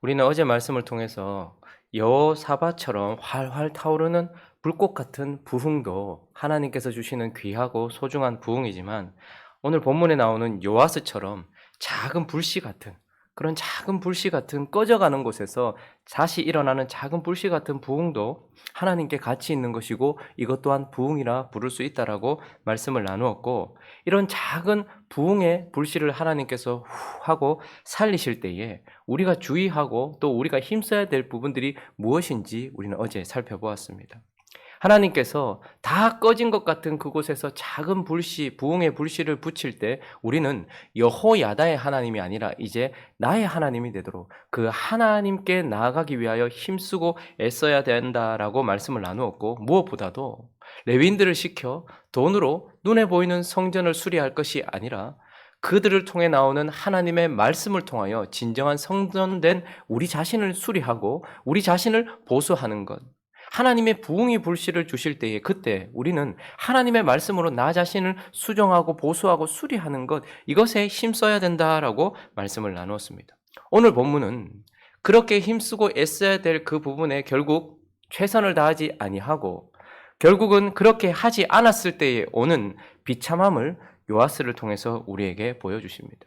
우리는 어제 말씀을 통해서 여호사밧처럼 활활 타오르는 불꽃 같은 부흥도 하나님께서 주시는 귀하고 소중한 부흥이지만, 오늘 본문에 나오는 요아스처럼 작은 불씨 같은, 그런 작은 불씨 같은 꺼져가는 곳에서 다시 일어나는 작은 불씨 같은 부흥도 하나님께 가치 있는 것이고, 이것 또한 부흥이라 부를 수 있다라고 말씀을 나누었고, 이런 작은 부흥의 불씨를 하나님께서 후 하고 살리실 때에 우리가 주의하고 또 우리가 힘써야 될 부분들이 무엇인지 우리는 어제 살펴보았습니다. 하나님께서 다 꺼진 것 같은 그곳에서 작은 불씨, 부흥의 불씨를 붙일 때 우리는 여호야다의 하나님이 아니라 이제 나의 하나님이 되도록 그 하나님께 나아가기 위하여 힘쓰고 애써야 된다라고 말씀을 나누었고, 무엇보다도 레위인들을 시켜 돈으로 눈에 보이는 성전을 수리할 것이 아니라 그들을 통해 나오는 하나님의 말씀을 통하여 진정한 성전된 우리 자신을 수리하고 우리 자신을 보수하는 것, 하나님의 부흥의 불씨를 주실 때에 그때 우리는 하나님의 말씀으로 나 자신을 수정하고 보수하고 수리하는 것, 이것에 힘써야 된다라고 말씀을 나누었습니다. 오늘 본문은 그렇게 힘쓰고 애써야 될 그 부분에 결국 최선을 다하지 아니하고 결국은 그렇게 하지 않았을 때에 오는 비참함을 요아스를 통해서 우리에게 보여주십니다.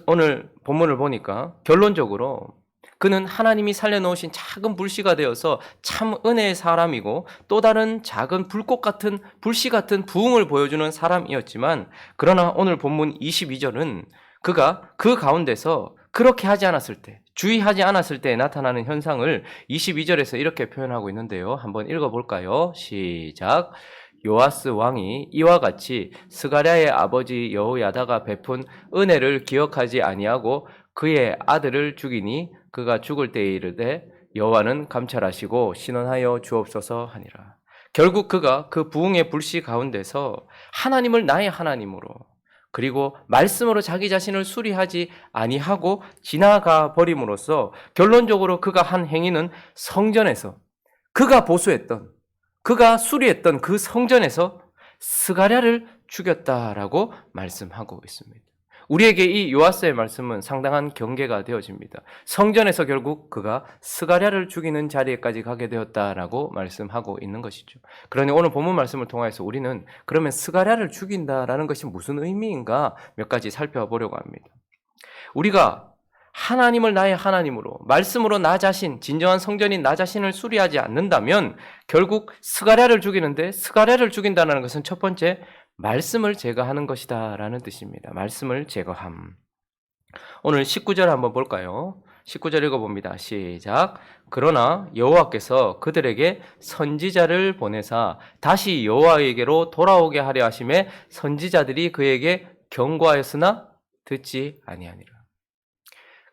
오늘 본문을 보니까 결론적으로 그는 하나님이 살려놓으신 작은 불씨가 되어서 참 은혜의 사람이고 또 다른 작은 불꽃 같은 불씨 같은 부흥을 보여주는 사람이었지만, 그러나 오늘 본문 22절은 그가 그 가운데서 그렇게 하지 않았을 때, 주의하지 않았을 때 나타나는 현상을 22절에서 이렇게 표현하고 있는데요. 한번 읽어볼까요? 시작. 요아스 왕이 이와 같이 스가랴의 아버지 여호야다가 베푼 은혜를 기억하지 아니하고 그의 아들을 죽이니 그가 죽을 때에 이르되 여호와는 감찰하시고 신원하여 주옵소서 하니라. 결국 그가 그 부흥의 불씨 가운데서 하나님을 나의 하나님으로, 그리고 말씀으로 자기 자신을 수리하지 아니하고 지나가 버림으로써 결론적으로 그가 한 행위는 성전에서 그가 보수했던, 그가 수리했던 그 성전에서 스가랴를 죽였다라고 말씀하고 있습니다. 우리에게 이 요아스의 말씀은 상당한 경계가 되어집니다. 성전에서 결국 그가 스가랴를 죽이는 자리에까지 가게 되었다라고 말씀하고 있는 것이죠. 그러니 오늘 본문 말씀을 통해서 우리는 그러면 스가랴를 죽인다라는 것이 무슨 의미인가 몇 가지 살펴보려고 합니다. 우리가 하나님을 나의 하나님으로, 말씀으로 나 자신, 진정한 성전인 나 자신을 수리하지 않는다면 결국 스가랴를 죽이는데, 스가랴를 죽인다는 것은 첫 번째 말씀을 제거하는 것이다 라는 뜻입니다. 말씀을 제거함. 오늘 19절 한번 볼까요? 19절 읽어봅니다. 시작. 그러나 여호와께서 그들에게 선지자를 보내사 다시 여호와에게로 돌아오게 하려 하심에 선지자들이 그에게 경고하였으나 듣지 아니하니라.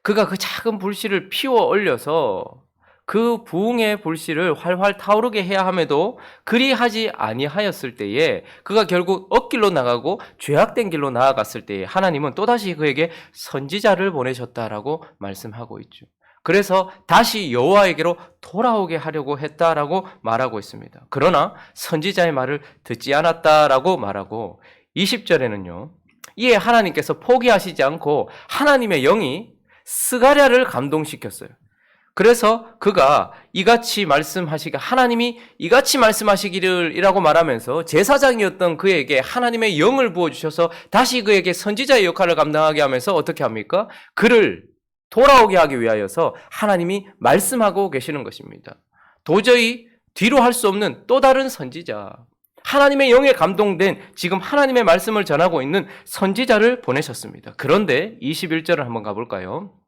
그가 그 작은 불씨를 피워 올려서 그 부흥의 불씨를 활활 타오르게 해야 함에도 그리하지 아니하였을 때에 그가 결국 엇길로 나가고 죄악된 길로 나아갔을 때에 하나님은 또다시 그에게 선지자를 보내셨다라고 말씀하고 있죠. 그래서 다시 여호와에게로 돌아오게 하려고 했다라고 말하고 있습니다. 그러나 선지자의 말을 듣지 않았다라고 말하고, 20절에는요. 이에 하나님께서 포기하시지 않고 하나님의 영이 스가랴를 감동시켰어요. 그래서 그가 이같이 말씀하시기, 하나님이 이같이 말씀하시기를 이라고 말하면서 제사장이었던 그에게 하나님의 영을 부어주셔서 다시 그에게 선지자의 역할을 감당하게 하면서 어떻게 합니까? 그를 돌아오게 하기 위하여서 하나님이 말씀하고 계시는 것입니다. 도저히 뒤로 할 수 없는 또 다른 선지자, 하나님의 영에 감동된 지금 하나님의 말씀을 전하고 있는 선지자를 보내셨습니다. 그런데 21절을 한번 가볼까요?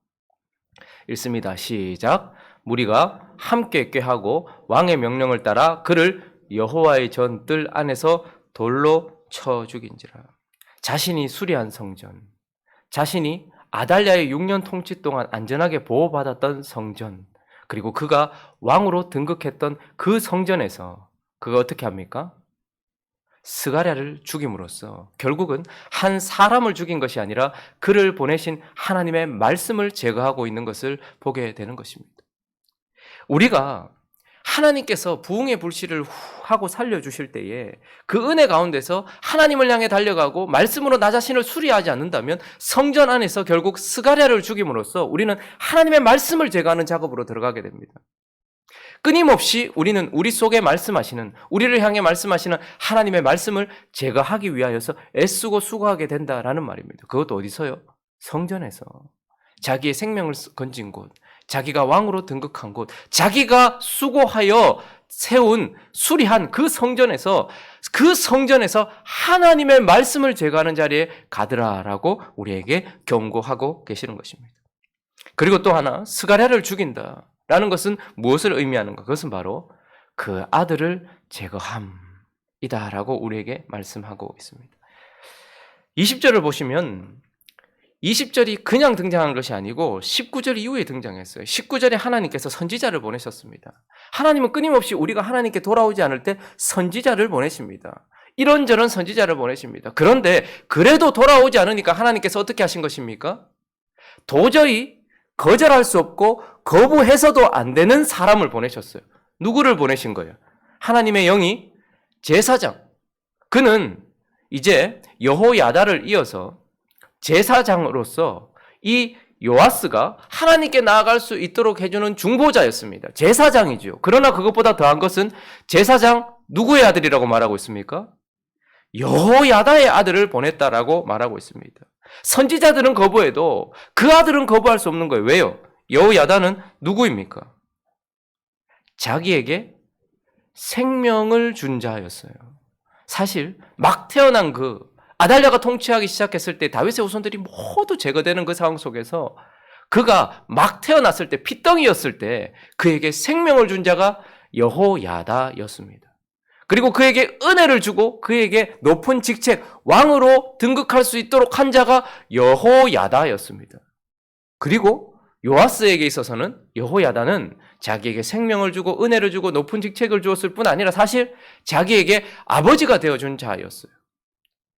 읽습니다. 시작. 무리가 함께 꾀하고 왕의 명령을 따라 그를 여호와의 전뜰 안에서 돌로 쳐 죽인지라. 자신이 수리한 성전, 자신이 아달랴의 6년 통치 동안 안전하게 보호받았던 성전, 그리고 그가 왕으로 등극했던 그 성전에서 그가 어떻게 합니까? 스가랴를 죽임으로써 결국은 한 사람을 죽인 것이 아니라 그를 보내신 하나님의 말씀을 제거하고 있는 것을 보게 되는 것입니다. 우리가 하나님께서 부흥의 불씨를 하고 살려주실 때에 그 은혜 가운데서 하나님을 향해 달려가고 말씀으로 나 자신을 수리하지 않는다면 성전 안에서 결국 스가랴를 죽임으로써 우리는 하나님의 말씀을 제거하는 작업으로 들어가게 됩니다. 끊임없이 우리는 우리 속에 말씀하시는, 우리를 향해 말씀하시는 하나님의 말씀을 제거하기 위하여서 애쓰고 수고하게 된다라는 말입니다. 그것도 어디서요? 성전에서. 자기의 생명을 건진 곳, 자기가 왕으로 등극한 곳, 자기가 수고하여 세운, 수리한 그 성전에서 하나님의 말씀을 제거하는 자리에 가더라라고 우리에게 경고하고 계시는 것입니다. 그리고 또 하나, 스가랴를 죽인다 라는 것은 무엇을 의미하는가? 그것은 바로 그 아들을 제거함이다 라고 우리에게 말씀하고 있습니다. 20절을 보시면 20절이 그냥 등장한 것이 아니고 19절 이후에 등장했어요. 19절에 하나님께서 선지자를 보내셨습니다. 하나님은 끊임없이 우리가 하나님께 돌아오지 않을 때 선지자를 보내십니다. 이런저런 선지자를 보내십니다. 그런데 그래도 돌아오지 않으니까 하나님께서 어떻게 하신 것입니까? 도저히 거절할 수 없고 거부해서도 안 되는 사람을 보내셨어요. 누구를 보내신 거예요? 하나님의 영이 제사장. 그는 이제 여호야다를 이어서 제사장으로서 이 요아스가 하나님께 나아갈 수 있도록 해주는 중보자였습니다. 제사장이죠. 그러나 그것보다 더한 것은 제사장 누구의 아들이라고 말하고 있습니까? 여호야다의 아들을 보냈다라고 말하고 있습니다. 선지자들은 거부해도 그 아들은 거부할 수 없는 거예요. 왜요? 여호야다는 누구입니까? 자기에게 생명을 준 자였어요. 사실 막 태어난 그 아달랴가 통치하기 시작했을 때 다윗의 후손들이 모두 제거되는 그 상황 속에서 그가 막 태어났을 때 핏덩이였을 때 그에게 생명을 준 자가 여호야다였습니다. 그리고 그에게 은혜를 주고 그에게 높은 직책, 왕으로 등극할 수 있도록 한 자가 여호야다였습니다. 그리고 요아스에게 있어서는 여호야다는 자기에게 생명을 주고 은혜를 주고 높은 직책을 주었을 뿐 아니라 사실 자기에게 아버지가 되어준 자였어요.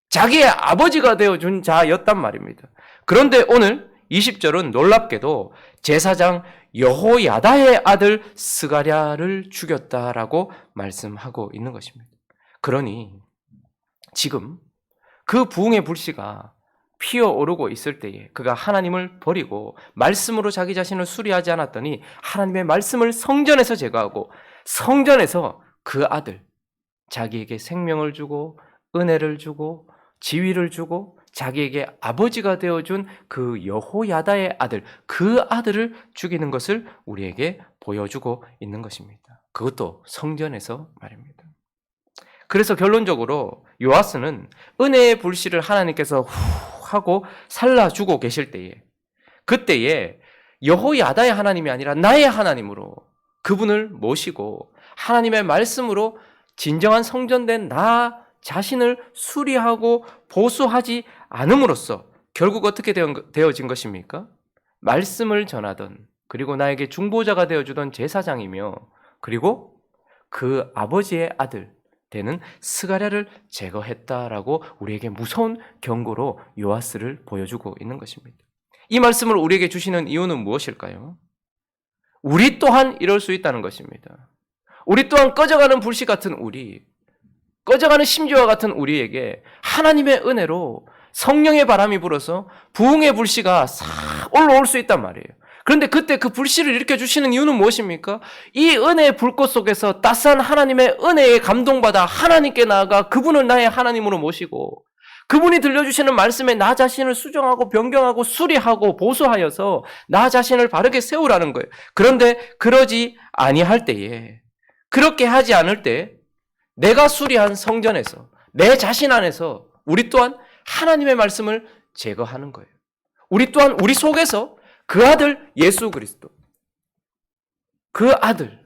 자기의 아버지가 되어준 자였단 말입니다. 그런데 오늘 20절은 놀랍게도 제사장 여호야다의 아들 스가랴를 죽였다라고 말씀하고 있는 것입니다. 그러니 지금 그 부흥의 불씨가 피어오르고 있을 때에 그가 하나님을 버리고 말씀으로 자기 자신을 수리하지 않았더니 하나님의 말씀을 성전에서 제거하고 성전에서 그 아들, 자기에게 생명을 주고 은혜를 주고 지위를 주고 자기에게 아버지가 되어준 그 여호야다의 아들, 그 아들을 죽이는 것을 우리에게 보여주고 있는 것입니다. 그것도 성전에서 말입니다. 그래서 결론적으로 요아스는 은혜의 불씨를 하나님께서 하고 살라주고 계실 때에 그때에 여호야다의 하나님이 아니라 나의 하나님으로 그분을 모시고 하나님의 말씀으로 진정한 성전된 나 자신을 수리하고 보수하지 않음으로써 결국 어떻게 되어진 것입니까? 말씀을 전하던 그리고 나에게 중보자가 되어주던 제사장이며 그리고 그 아버지의 아들 되는 스가랴를 제거했다라고 우리에게 무서운 경고로 요아스를 보여주고 있는 것입니다. 이 말씀을 우리에게 주시는 이유는 무엇일까요? 우리 또한 이럴 수 있다는 것입니다. 우리 또한 꺼져가는 불씨 같은 꺼져가는 심지와 같은 우리에게 하나님의 은혜로 성령의 바람이 불어서 부흥의 불씨가 싹 올라올 수 있단 말이에요. 그런데 그때 그 불씨를 일으켜주시는 이유는 무엇입니까? 이 은혜의 불꽃 속에서 따스한 하나님의 은혜에 감동받아 하나님께 나아가 그분을 나의 하나님으로 모시고 그분이 들려주시는 말씀에 나 자신을 수정하고 변경하고 수리하고 보수하여서 나 자신을 바르게 세우라는 거예요. 그런데 그러지 아니할 때에 그렇게 하지 않을 때 내가 수리한 성전에서 내 자신 안에서 우리 또한 하나님의 말씀을 제거하는 거예요. 우리 또한 우리 속에서 그 아들 예수 그리스도, 그 아들,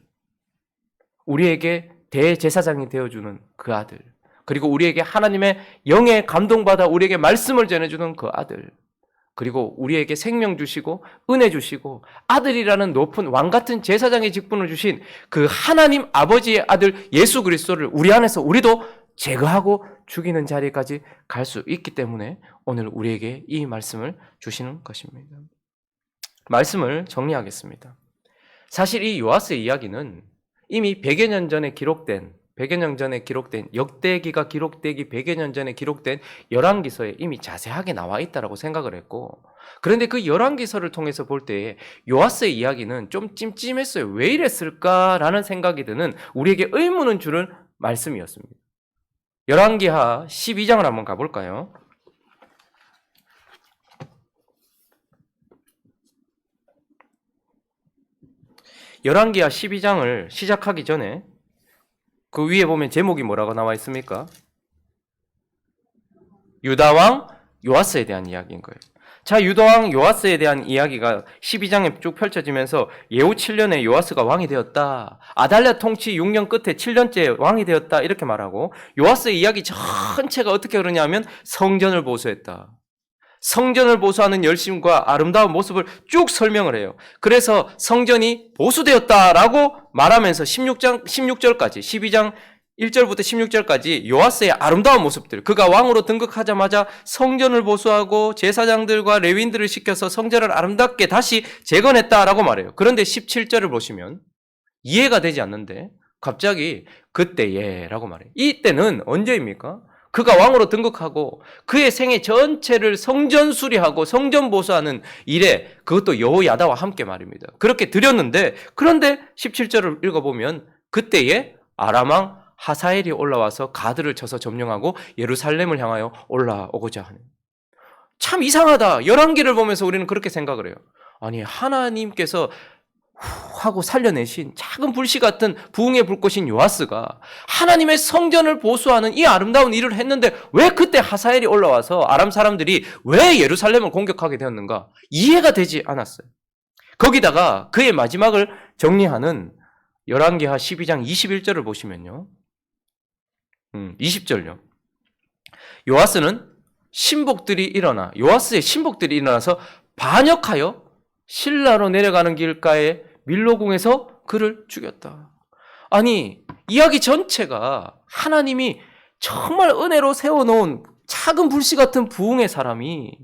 우리에게 대제사장이 되어주는 그 아들, 그리고 우리에게 하나님의 영에 감동받아 우리에게 말씀을 전해주는 그 아들, 그리고 우리에게 생명 주시고 은혜 주시고 아들이라는 높은 왕같은 제사장의 직분을 주신 그 하나님 아버지의 아들 예수 그리스도를 우리 안에서 우리도 제거하고 죽이는 자리까지 갈 수 있기 때문에 오늘 우리에게 이 말씀을 주시는 것입니다. 말씀을 정리하겠습니다. 사실 이 요아스의 이야기는 이미 100여 년 전에 기록된 100여 년 전에 기록된 역대기가 기록되기 100여 년 전에 기록된 열왕기서에 이미 자세하게 나와 있다라고 생각을 했고, 그런데 그 열왕기서를 통해서 볼 때에 요아스의 이야기는 좀 찜찜했어요. 왜 이랬을까라는 생각이 드는 우리에게 의문은 주는 말씀이었습니다. 열왕기하 12장을 한번 가볼까요? 열왕기하 12장을 시작하기 전에 그 위에 보면 제목이 뭐라고 나와 있습니까? 유다왕 요아스에 대한 이야기인 거예요. 자, 유다왕 요아스에 대한 이야기가 12장에 쭉 펼쳐지면서 예후 7년에 요아스가 왕이 되었다. 아달랴 통치 6년 끝에 7년째 왕이 되었다. 이렇게 말하고, 요아스의 이야기 전체가 어떻게 그러냐면 성전을 보수했다. 성전을 보수하는 열심과 아름다운 모습을 쭉 설명을 해요. 그래서 성전이 보수되었다라고 말하면서 16절까지 12장 1절부터 16절까지 요아스의 아름다운 모습들, 그가 왕으로 등극하자마자 성전을 보수하고 제사장들과 레위인들을 시켜서 성전을 아름답게 다시 재건했다라고 말해요. 그런데 17절을 보시면 이해가 되지 않는데 갑자기 그때에라고 말해요. 이때는 언제입니까? 그가 왕으로 등극하고 그의 생애 전체를 성전 수리하고 성전 보수하는 일에, 그것도 여호야다와 함께 말입니다. 그렇게 드렸는데, 그런데 17절을 읽어보면 그때에 아람왕 하사엘이 올라와서 가드를 쳐서 점령하고 예루살렘을 향하여 올라오고자 하는, 참 이상하다. 열왕기를 보면서 우리는 그렇게 생각을 해요. 아니, 하나님께서 하고 살려내신 작은 불씨 같은 부흥의 불꽃인 요아스가 하나님의 성전을 보수하는 이 아름다운 일을 했는데 왜 그때 하사엘이 올라와서 아람 사람들이 왜 예루살렘을 공격하게 되었는가 이해가 되지 않았어요. 거기다가 그의 마지막을 정리하는 열왕기하 12장 21절을 보시면요, 20절요. 요아스의 신복들이 일어나서 반역하여 실라로 내려가는 길가에 밀로궁에서 그를 죽였다. 아니, 이야기 전체가 하나님이 정말 은혜로 세워놓은 작은 불씨 같은 부흥의 사람이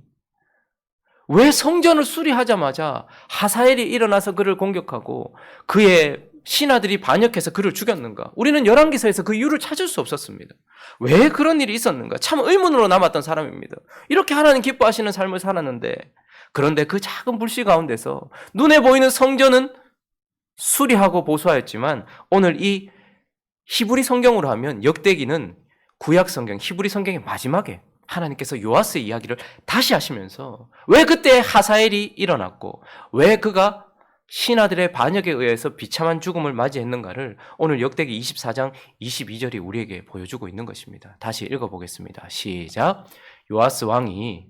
왜 성전을 수리하자마자 하사엘이 일어나서 그를 공격하고 그의 신하들이 반역해서 그를 죽였는가? 우리는 열왕기서에서 그 이유를 찾을 수 없었습니다. 왜 그런 일이 있었는가? 참 의문으로 남았던 사람입니다. 이렇게 하나님 기뻐하시는 삶을 살았는데, 그런데 그 작은 불씨 가운데서 눈에 보이는 성전은 수리하고 보수하였지만, 오늘 이 히브리 성경으로 하면 역대기는 구약 성경, 히브리 성경의 마지막에 하나님께서 요아스의 이야기를 다시 하시면서 왜 그때 하사엘이 일어났고 왜 그가 신하들의 반역에 의해서 비참한 죽음을 맞이했는가를 오늘 역대기 24장 22절이 우리에게 보여주고 있는 것입니다. 다시 읽어보겠습니다. 시작. 요아스 왕이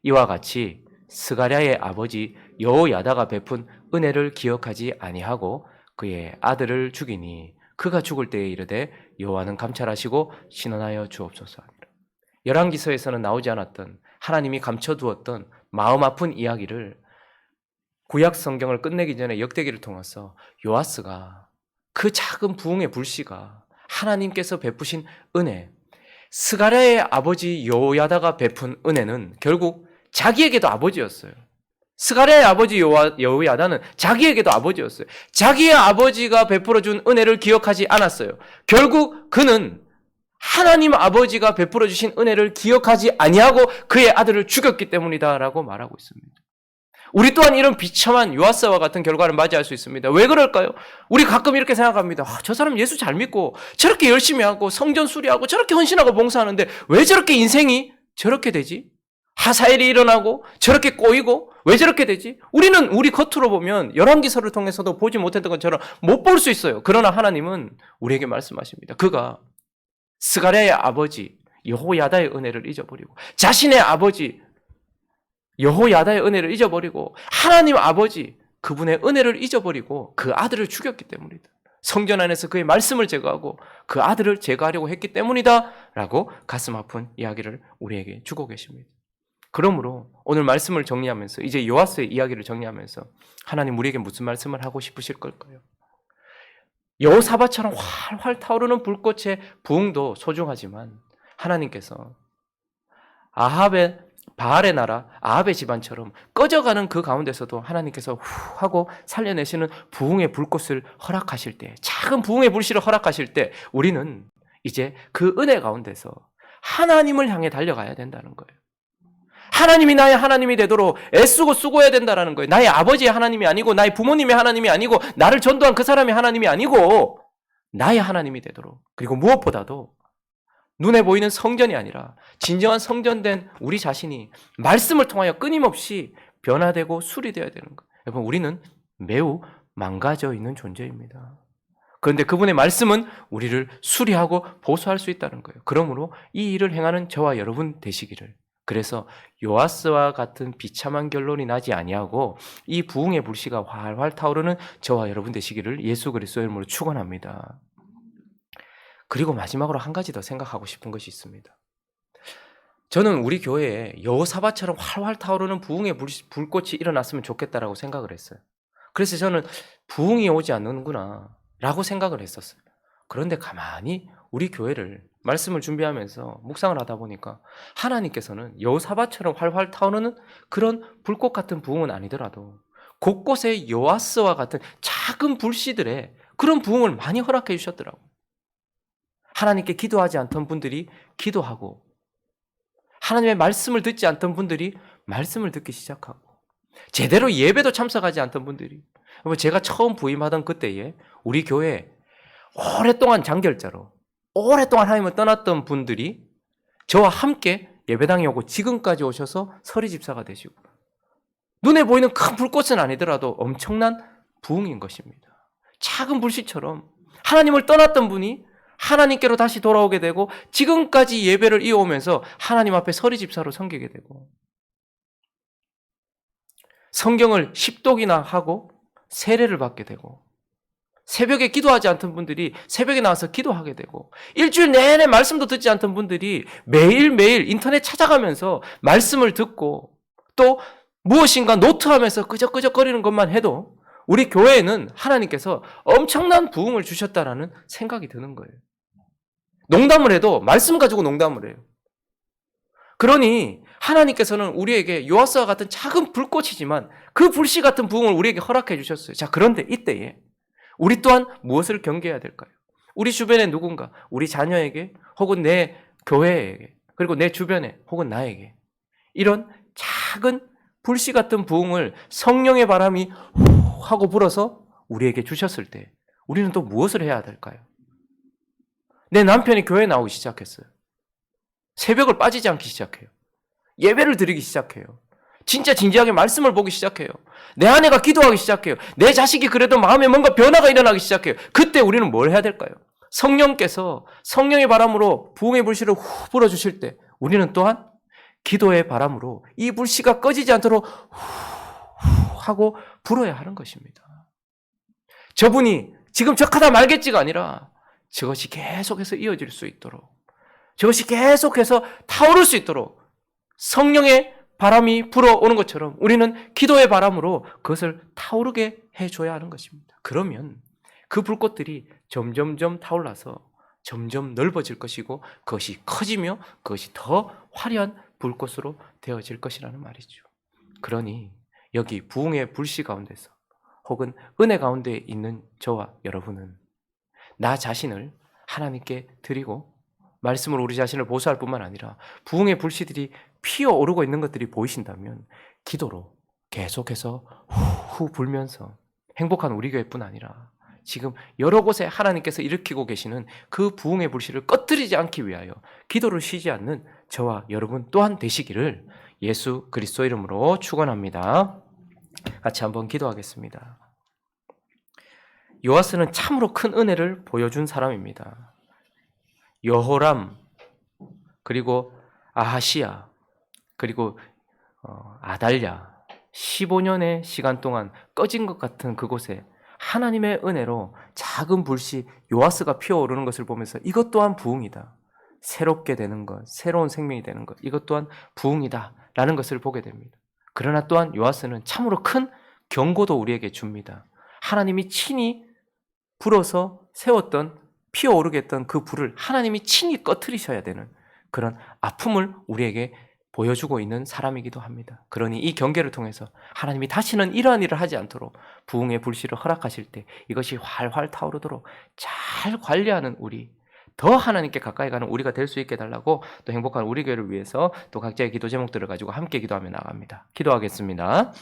이와 같이 스가랴의 아버지 여호야다가 베푼 은혜를 기억하지 아니하고 그의 아들을 죽이니 그가 죽을 때에 이르되 여호와는 감찰하시고 신원하여 주옵소서 하니라. 열왕기서에서는 나오지 않았던, 하나님이 감춰두었던 마음 아픈 이야기를 구약 성경을 끝내기 전에 역대기를 통해서 요아스가 그 작은 부흥의 불씨가 하나님께서 베푸신 은혜, 스가랴의 아버지 여호야다가 베푼 은혜는 결국 자기에게도 아버지였어요. 스가랴의 아버지 여호야다는 자기에게도 아버지였어요. 자기의 아버지가 베풀어준 은혜를 기억하지 않았어요. 결국 그는 하나님 아버지가 베풀어 주신 은혜를 기억하지 아니하고 그의 아들을 죽였기 때문이다라고 말하고 있습니다. 우리 또한 이런 비참한 요아스와 같은 결과를 맞이할 수 있습니다. 왜 그럴까요? 우리 가끔 이렇게 생각합니다. 저 사람 예수 잘 믿고 저렇게 열심히 하고 성전 수리하고 저렇게 헌신하고 봉사하는데 왜 저렇게 인생이 저렇게 되지? 하사엘이 일어나고 저렇게 꼬이고 왜 저렇게 되지? 우리는 우리 겉으로 보면 열왕기서를 통해서도 보지 못했던 것처럼 못 볼 수 있어요. 그러나 하나님은 우리에게 말씀하십니다. 그가 스가랴의 아버지 여호야다의 은혜를 잊어버리고 자신의 아버지 여호야다의 은혜를 잊어버리고 하나님 아버지 그분의 은혜를 잊어버리고 그 아들을 죽였기 때문이다. 성전 안에서 그의 말씀을 제거하고 그 아들을 제거하려고 했기 때문이다 라고 가슴 아픈 이야기를 우리에게 주고 계십니다. 그러므로 오늘 말씀을 정리하면서 이제 요아스의 이야기를 정리하면서 하나님 우리에게 무슨 말씀을 하고 싶으실 걸까요? 여호사밧처럼 활활 타오르는 불꽃의 부흥도 소중하지만 하나님께서 아합의 바알의 나라 아합의 집안처럼 꺼져가는 그 가운데서도 하나님께서 후 하고 살려내시는 부흥의 불꽃을 허락하실 때, 작은 부흥의 불씨를 허락하실 때 우리는 이제 그 은혜 가운데서 하나님을 향해 달려가야 된다는 거예요. 하나님이 나의 하나님이 되도록 애쓰고 수고해야 된다는 거예요. 나의 아버지의 하나님이 아니고 나의 부모님의 하나님이 아니고 나를 전도한 그 사람의 하나님이 아니고 나의 하나님이 되도록, 그리고 무엇보다도 눈에 보이는 성전이 아니라 진정한 성전된 우리 자신이 말씀을 통하여 끊임없이 변화되고 수리되어야 되는 거예요. 여러분, 우리는 매우 망가져 있는 존재입니다. 그런데 그분의 말씀은 우리를 수리하고 보수할 수 있다는 거예요. 그러므로 이 일을 행하는 저와 여러분 되시기를, 그래서 요아스와 같은 비참한 결론이 나지 아니하고 이 부흥의 불씨가 활활 타오르는 저와 여러분 되시기를 예수 그리스도의 이름으로 축원합니다. 그리고 마지막으로 한 가지 더 생각하고 싶은 것이 있습니다. 저는 우리 교회에 여호사밧처럼 활활 타오르는 부흥의 불꽃이 일어났으면 좋겠다라고 생각을 했어요. 그래서 저는 부흥이 오지 않는구나 라고 생각을 했었어요. 그런데 가만히 우리 교회를 말씀을 준비하면서 묵상을 하다 보니까 하나님께서는 여호사밧처럼 활활 타오르는 그런 불꽃 같은 부흥은 아니더라도 곳곳에 요아스와 같은 작은 불씨들의 그런 부흥을 많이 허락해 주셨더라고요. 하나님께 기도하지 않던 분들이 기도하고, 하나님의 말씀을 듣지 않던 분들이 말씀을 듣기 시작하고, 제대로 예배도 참석하지 않던 분들이, 제가 처음 부임하던 그때에 우리 교회에 오랫동안 장결자로 오랫동안 하나님을 떠났던 분들이 저와 함께 예배당에 오고 지금까지 오셔서 서리집사가 되시고, 눈에 보이는 큰 불꽃은 아니더라도 엄청난 부흥인 것입니다. 작은 불씨처럼 하나님을 떠났던 분이 하나님께로 다시 돌아오게 되고 지금까지 예배를 이어오면서 하나님 앞에 서리집사로 섬기게 되고, 성경을 10독이나 하고 세례를 받게 되고, 새벽에 기도하지 않던 분들이 새벽에 나와서 기도하게 되고, 일주일 내내 말씀도 듣지 않던 분들이 매일매일 인터넷 찾아가면서 말씀을 듣고, 또 무엇인가 노트하면서 끄적끄적거리는 것만 해도 우리 교회에는 하나님께서 엄청난 부흥을 주셨다라는 생각이 드는 거예요. 농담을 해도 말씀 가지고 농담을 해요. 그러니 하나님께서는 우리에게 요아스와 같은 작은 불꽃이지만 그 불씨 같은 부흥을 우리에게 허락해 주셨어요. 자, 그런데 이때에 우리 또한 무엇을 경계해야 될까요? 우리 주변에 누군가, 우리 자녀에게 혹은 내 교회에게, 그리고 내 주변에 혹은 나에게 이런 작은 불씨 같은 부흥을 성령의 바람이 후 하고 불어서 우리에게 주셨을 때 우리는 또 무엇을 해야 될까요? 내 남편이 교회에 나오기 시작했어요. 새벽을 빠지지 않기 시작해요. 예배를 드리기 시작해요. 진짜 진지하게 말씀을 보기 시작해요. 내 아내가 기도하기 시작해요. 내 자식이 그래도 마음에 뭔가 변화가 일어나기 시작해요. 그때 우리는 뭘 해야 될까요? 성령께서 성령의 바람으로 부흥의 불씨를 후 불어주실 때 우리는 또한 기도의 바람으로 이 불씨가 꺼지지 않도록 후 하고 불어야 하는 것입니다. 저분이 지금 척하다 말겠지가 아니라 저것이 계속해서 이어질 수 있도록, 저것이 계속해서 타오를 수 있도록 성령의 바람이 불어오는 것처럼 우리는 기도의 바람으로 그것을 타오르게 해줘야 하는 것입니다. 그러면 그 불꽃들이 점점점 타올라서 점점 넓어질 것이고 그것이 커지며 그것이 더 화려한 불꽃으로 되어질 것이라는 말이죠. 그러니 여기 부흥의 불씨 가운데서 혹은 은혜 가운데 있는 저와 여러분은 나 자신을 하나님께 드리고 말씀으로 우리 자신을 보수할 뿐만 아니라 부흥의 불씨들이 피어오르고 있는 것들이 보이신다면 기도로 계속해서 후 불면서 행복한 우리 교회뿐 아니라 지금 여러 곳에 하나님께서 일으키고 계시는 그 부흥의 불씨를 꺼뜨리지 않기 위하여 기도를 쉬지 않는 저와 여러분 또한 되시기를 예수 그리스도 이름으로 축원합니다. 같이 한번 기도하겠습니다. 요아스는 참으로 큰 은혜를 보여준 사람입니다. 여호람, 그리고 아하시야, 그리고 아달랴 15년의 시간 동안 꺼진 것 같은 그곳에 하나님의 은혜로 작은 불씨 요아스가 피어오르는 것을 보면서 이것 또한 부흥이다. 새롭게 되는 것, 새로운 생명이 되는 것, 이것 또한 부흥이다 라는 것을 보게 됩니다. 그러나 또한 요아스는 참으로 큰 경고도 우리에게 줍니다. 하나님이 친히 불어서 세웠던, 피어오르게 했던 그 불을 하나님이 친히 꺼트리셔야 되는 그런 아픔을 우리에게 보여주고 있는 사람이기도 합니다. 그러니 이 경계를 통해서 하나님이 다시는 이러한 일을 하지 않도록 부흥의 불씨를 허락하실 때 이것이 활활 타오르도록 잘 관리하는 우리, 더 하나님께 가까이 가는 우리가 될 수 있게 해달라고 또 행복한 우리 교회를 위해서 또 각자의 기도 제목들을 가지고 함께 기도하며 나갑니다. 기도하겠습니다.